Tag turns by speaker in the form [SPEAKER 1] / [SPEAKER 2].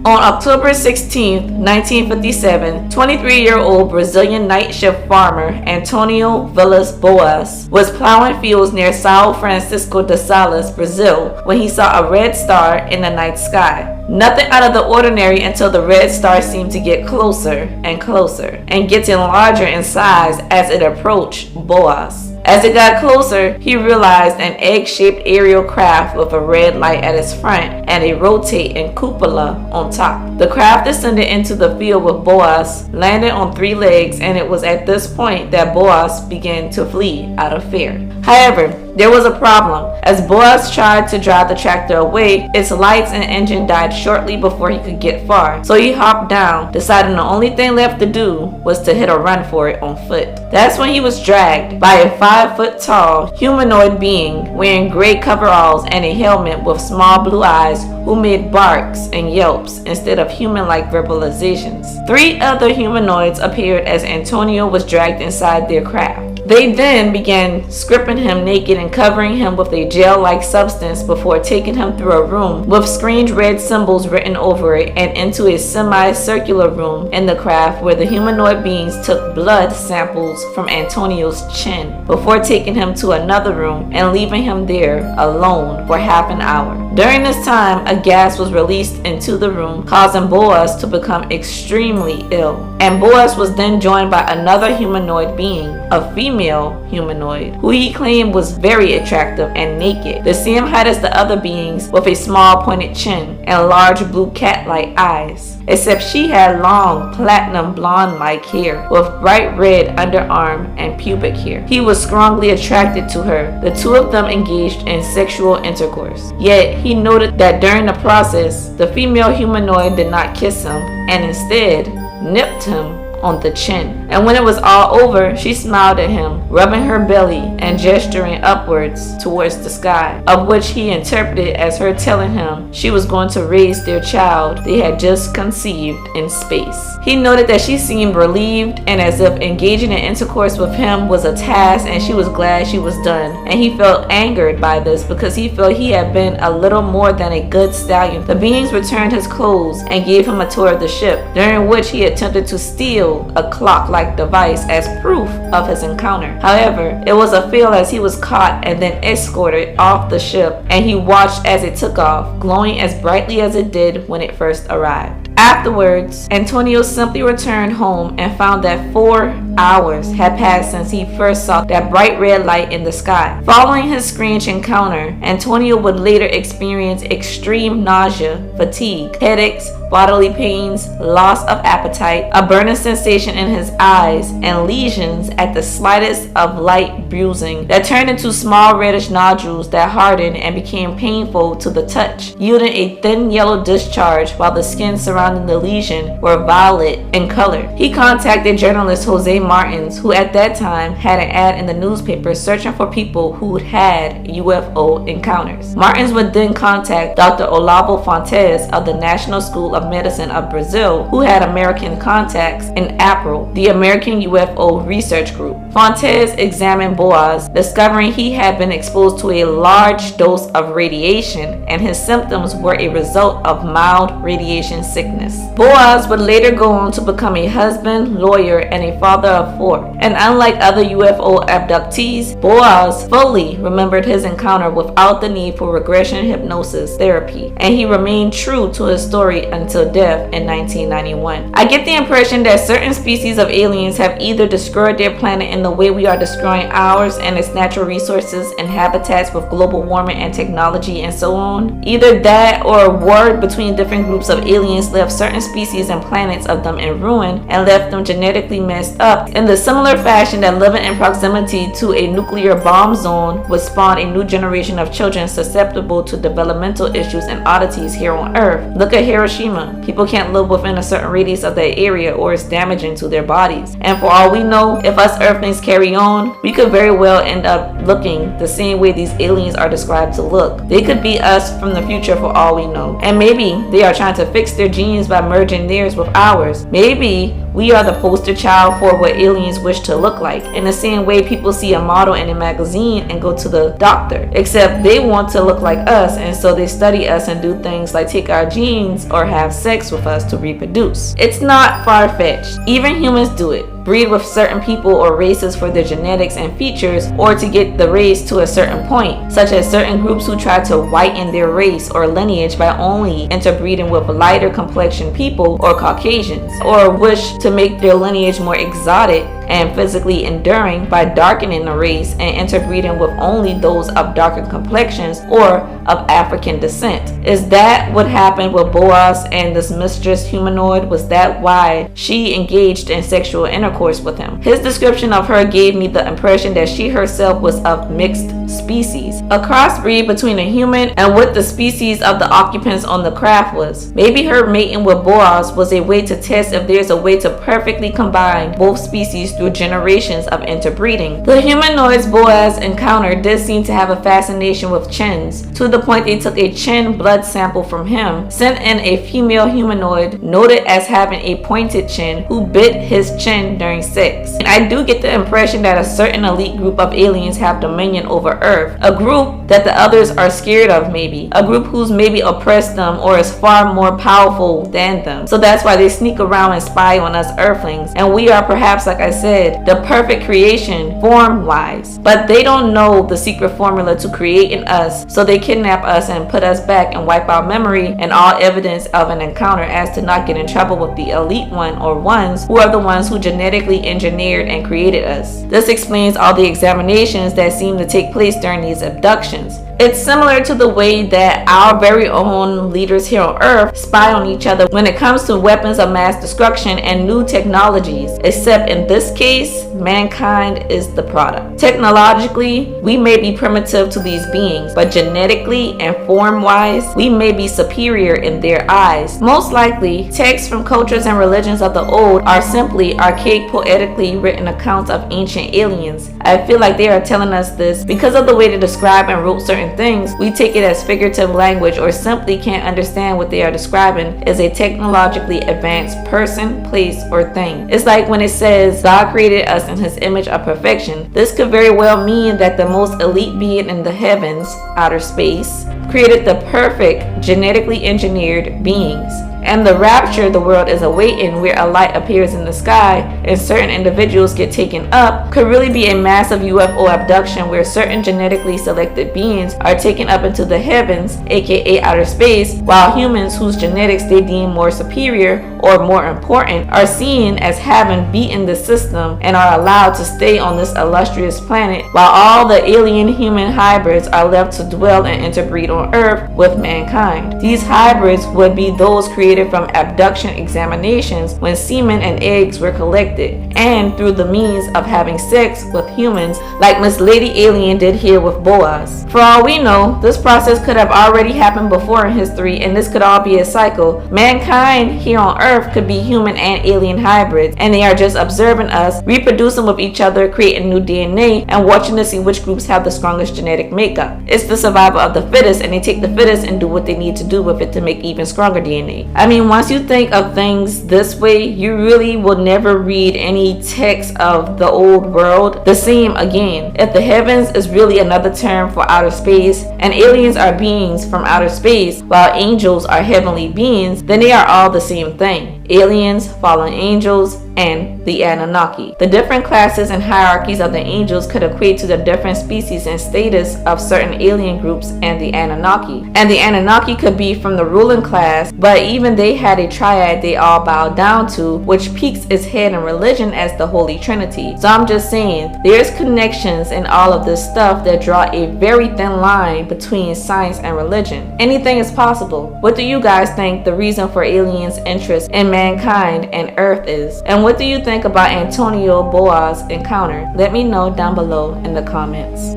[SPEAKER 1] On October 16, 1957, 23-year-old Brazilian night shift farmer Antonio Vilas Boas was plowing fields near São Francisco de Sales, Brazil, when he saw a red star in the night sky. Nothing out of the ordinary until the red star seemed to get closer and closer, and getting larger in size as it approached Boas. As it got closer, he realized an egg-shaped aerial craft with a red light at its front and a rotating cupola on top. The craft descended into the field with Boas, landed on 3 legs, and it was at this point that Boas began to flee out of fear. However, there was a problem. As Boas tried to drive the tractor away, its lights and engine died shortly before he could get far. So he hopped down, deciding the only thing left to do was to hit a run for it on foot. That's when he was dragged by a 5-foot-tall humanoid being wearing gray coveralls and a helmet with small blue eyes who made barks and yelps instead of human-like verbalizations. 3 other humanoids appeared as Antonio was dragged inside their craft. They then began stripping him naked and covering him with a gel-like substance before taking him through a room with screened red symbols written over it and into a semicircular room in the craft where the humanoid beings took blood samples from Antonio's chin before taking him to another room and leaving him there alone for half an hour. During this time, a gas was released into the room, causing Boas to become extremely ill. And Boas was then joined by another humanoid being, a female humanoid, who he claimed was very attractive and naked, the same height as the other beings, with a small pointed chin and large blue cat-like eyes, except she had long platinum blonde-like hair with bright red underarm and pubic hair. He was strongly attracted to her. The 2 of them engaged in sexual intercourse. Yet he noted that during the process, the female humanoid did not kiss him and instead nipped him on the chin. And when it was all over, she smiled at him, rubbing her belly and gesturing upwards towards the sky, of which he interpreted as her telling him she was going to raise their child they had just conceived in space. He noted that she seemed relieved and as if engaging in intercourse with him was a task and she was glad she was done, and he felt angered by this because he felt he had been a little more than a good stallion. The beings returned his clothes and gave him a tour of the ship, during which he attempted to steal a clock-like device as proof of his encounter. However, it was a fail as he was caught and then escorted off the ship, and he watched as it took off, glowing as brightly as it did when it first arrived. Afterwards, Antonio simply returned home and found that 4 hours had passed since he first saw that bright red light in the sky. Following his strange encounter, Antonio would later experience extreme nausea, fatigue, headaches, bodily pains, loss of appetite, a burning sensation in his eyes, and lesions at the slightest of light bruising that turned into small reddish nodules that hardened and became painful to the touch, yielding a thin yellow discharge while the skin surrounding the lesion were violet in color. He contacted journalist Jose Martins, who at that time had an ad in the newspaper searching for people who had UFO encounters. Martins would then contact Dr. Olavo Fontes of the National School of Medicine of Brazil, who had American contacts in APRO, the American UFO Research Group. Fontes examined Boas, discovering he had been exposed to a large dose of radiation, and his symptoms were a result of mild radiation sickness. Boas would later go on to become a husband, lawyer, and a father of 4. And unlike other UFO abductees, Boas fully remembered his encounter without the need for regression hypnosis therapy, and he remained true to his story until death in 1991. I get the impression that certain species of aliens have either destroyed their planet in the way we are destroying ours and its natural resources and habitats with global warming and technology and so on. Either that or a war between different groups of aliens left certain species and planets of them in ruin and left them genetically messed up in the similar fashion that living in proximity to a nuclear bomb zone would spawn a new generation of children susceptible to developmental issues and oddities here on Earth. Look at Hiroshima. People can't live within a certain radius of that area or it's damaging to their bodies. And for all we know, if us Earthlings carry on, we could very well end up looking the same way these aliens are described to look. They could be us from the future for all we know. And maybe they are trying to fix their genes by merging theirs with ours. Maybe We are the poster child for what aliens wish to look like, in the same way people see a model in a magazine and go to the doctor, except they want to look like us, and so they study us and do things like take our genes or have sex with us to reproduce. It's not far-fetched. Even humans do it. Breed with certain people or races for their genetics and features, or to get the race to a certain point, such as certain groups who try to whiten their race or lineage by only interbreeding with lighter complexion people or Caucasians, or wish to make their lineage more exotic and physically enduring by darkening the race and interbreeding with only those of darker complexions or of African descent. Is that what happened with Boas and this mistress humanoid? Was that why she engaged in sexual intercourse with him? His description of her gave me the impression that she herself was of mixed species, a crossbreed between a human and what the species of the occupants on the craft was. Maybe her mating with Boas was a way to test if there's a way to perfectly combine both species through generations of interbreeding. The humanoids Boas encountered did seem to have a fascination with chins, to the point they took a chin blood sample from him, sent in a female humanoid noted as having a pointed chin who bit his chin during sex. And I do get the impression that a certain elite group of aliens have dominion over Earth, a group that the others are scared of, maybe a group who's maybe oppressed them or is far more powerful than them, so that's why they sneak around and spy on us Earthlings, and we are perhaps, like I said, the perfect creation form wise, but they don't know the secret formula to creating us, so they kidnap us and put us back and wipe our memory and all evidence of an encounter as to not get in trouble with the elite one or ones who are the ones who genetically engineered and created us. This explains all the examinations that seem to take place during these abductions. It's similar to the way that our very own leaders here on Earth spy on each other when it comes to weapons of mass destruction and new technologies, except in this case, mankind is the product. Technologically, we may be primitive to these beings, but genetically and form-wise, we may be superior in their eyes. Most likely, texts from cultures and religions of the old are simply archaic, poetically written accounts of ancient aliens. I feel like they are telling us this because of the way they describe and wrote certain things. We take it as figurative language or simply can't understand what they are describing as a technologically advanced person, place, or thing. It's like when it says God created us in his image of perfection. This could very well mean that the most elite being in the heavens, outer space, created the perfect genetically engineered beings. And the rapture the world is awaiting, where a light appears in the sky and certain individuals get taken up, could really be a massive UFO abduction where certain genetically selected beings are taken up into the heavens, aka outer space, while humans whose genetics they deem more superior or more important are seen as having beaten the system and are allowed to stay on this illustrious planet, while all the alien human hybrids are left to dwell and interbreed on Earth with mankind. These hybrids would be those created from abduction examinations when semen and eggs were collected, and through the means of having sex with humans like Miss Lady Alien did here with Boas. For all we know, this process could have already happened before in history, and this could all be a cycle. Mankind here on Earth could be human and alien hybrids, and they are just observing us, reproducing with each other, creating new DNA, and watching to see which groups have the strongest genetic makeup. It's the survival of the fittest, and they take the fittest and do what they need to do with it to make even stronger DNA. I mean, once you think of things this way, you really will never read any text of the old world the same again. If the heavens is really another term for outer space, and aliens are beings from outer space, while angels are heavenly beings, then they are all the same thing. Aliens, fallen angels, and the Anunnaki. The different classes and hierarchies of the angels could equate to the different species and status of certain alien groups and the Anunnaki. And the Anunnaki could be from the ruling class, but even they had a triad they all bowed down to, which peaks its head in religion as the Holy Trinity. So I'm just saying, there's connections in all of this stuff that draw a very thin line between science and religion. Anything is possible. What do you guys think the reason for aliens' interest in mankind and Earth is? And what do you think about Antonio Boas' encounter? Let me know down below in the comments.